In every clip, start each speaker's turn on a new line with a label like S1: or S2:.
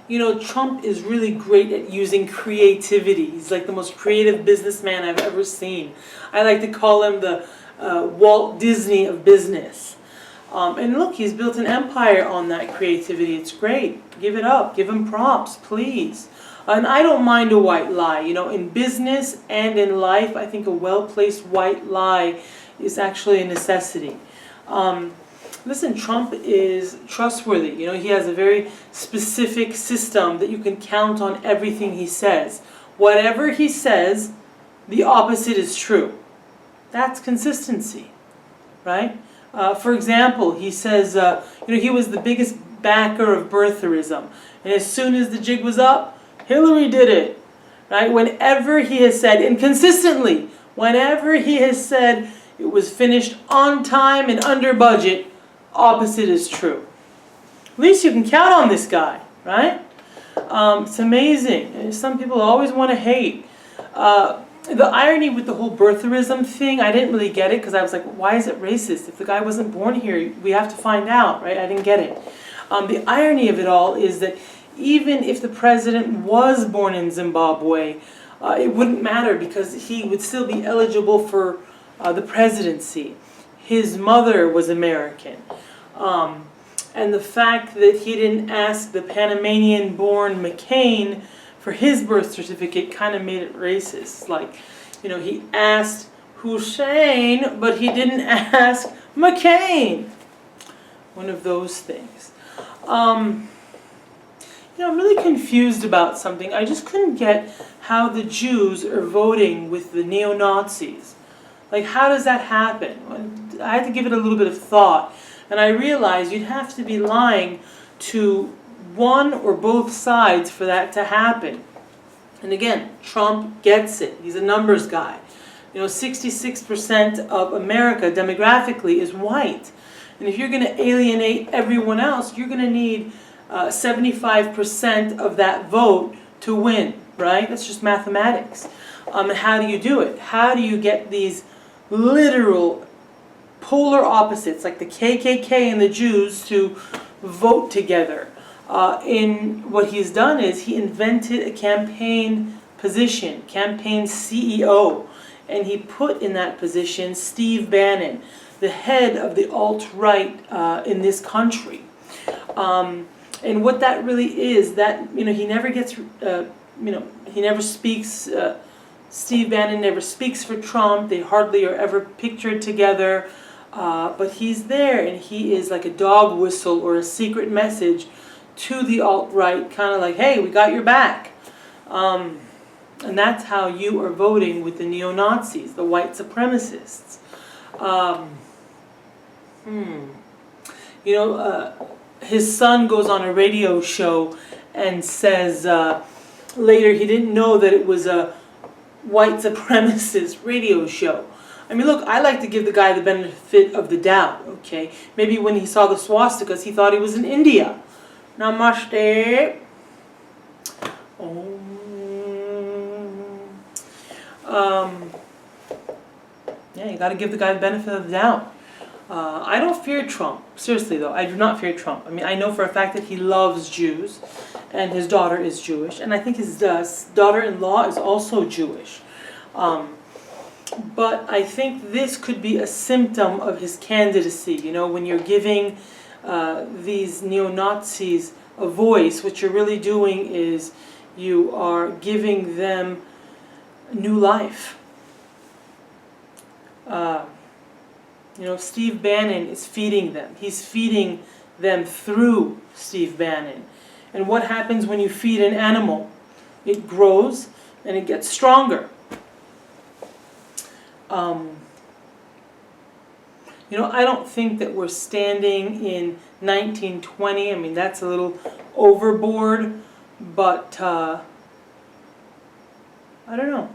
S1: You know, Trump is really great at using creativity. He's like the most creative businessman I've ever seen. I like to call him the Walt Disney of business. And look, he's built an empire on that creativity. It's great. Give it up. Give him props, please. And I don't mind a white lie. You know, in business and in life, I think a well-placed white lie is actually a necessity. Listen, Trump is trustworthy. You know, he has a very specific system that you can count on everything he says. Whatever he says, the opposite is true. That's consistency, right? For example, he says, you know, he was the biggest backer of birtherism. And as soon as the jig was up, Hillary did it, right? Whenever he has said, and consistently, whenever he has said it was finished on time and under budget, opposite is true. At least you can count on this guy, right? It's amazing. And some people always want to hate. The irony with the whole birtherism thing, I didn't really get it because I was like, why is it racist? If the guy wasn't born here, we have to find out, right? I didn't get it. The irony of it all is that even if the president was born in Zimbabwe, it wouldn't matter because he would still be eligible for the presidency. His mother was American. And the fact that he didn't ask the Panamanian-born McCain for his birth certificate kind of made it racist. Like, you know, he asked Hussein, but he didn't ask McCain. One of those things. You know, I'm really confused about something. I just couldn't get how the Jews are voting with the neo-Nazis. Like, how does that happen? I had to give it a little bit of thought. And I realized you'd have to be lying to one or both sides for that to happen. And again, Trump gets it. He's a numbers guy. You know, 66% of America demographically is white. And if you're going to alienate everyone else, you're going to need 75% of that vote to win, right? That's just mathematics. And how do you do it? How do you get these literal polar opposites, like the KKK and the Jews, to vote together? In what he's done is he invented a campaign position, campaign CEO, and he put in that position Steve Bannon, the head of the alt-right in this country. And what that really is, that, you know, he never gets, he never speaks, Steve Bannon never speaks for Trump. They hardly are ever pictured together. But he's there, and he is like a dog whistle or a secret message to the alt-right, kind of like, hey, we got your back. And that's how you are voting with the neo-Nazis, the white supremacists. You know, his son goes on a radio show and says later he didn't know that it was a white supremacist radio show. I mean, look, I like to give the guy the benefit of the doubt, okay? Maybe when he saw the swastikas, he thought he was in India. Namaste. Yeah, you got to give the guy the benefit of the doubt. I don't fear Trump. Seriously, though, I do not fear Trump. I mean, I know for a fact that he loves Jews, and his daughter is Jewish, and I think his daughter-in-law is also Jewish. But I think this could be a symptom of his candidacy. You know, when you're giving these neo-Nazis a voice, what you're really doing is you are giving them new life. You know, Steve Bannon is feeding them. He's feeding them through Steve Bannon. And what happens when you feed an animal? It grows and it gets stronger. You know, I don't think that we're standing in 1920. I mean, that's a little overboard, but I don't know.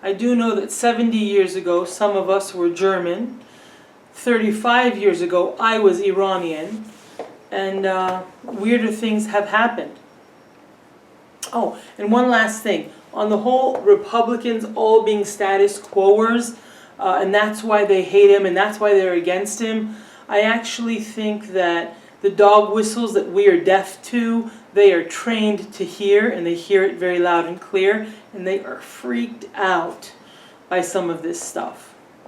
S1: I do know that 70 years ago, some of us were German. 35 years ago, I was Iranian. And weirder things have happened. Oh, and one last thing. On the whole, Republicans all being status quoers, and that's why they hate him and that's why they're against him, I actually think that The dog whistles that we are deaf to, they are trained to hear, and they hear it very loud and clear, and they are freaked out by some of this stuff.